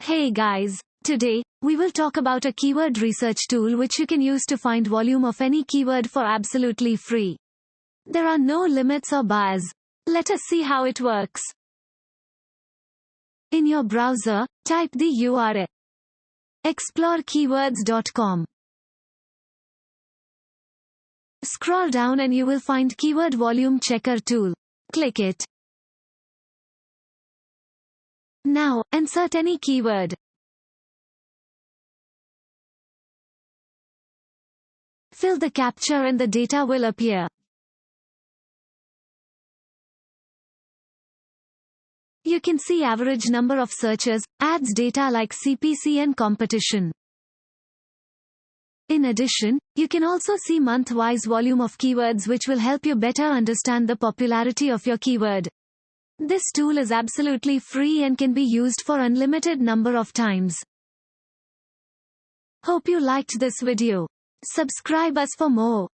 Hey guys, today, we will talk about a keyword research tool which you can use to find volume of any keyword for absolutely free. There are no limits or bars. Let us see how it works. In your browser, type the URL explore-keywords.com. Scroll down and you will find Keyword Volume Checker tool. Click it. Now, insert any keyword. Fill the captcha and the data will appear. You can see average number of searches, adds data like CPC and competition. In addition, you can also see month-wise volume of keywords which will help you better understand the popularity of your keyword. This tool is absolutely free and can be used for unlimited number of times. Hope you liked this video. Subscribe us for more.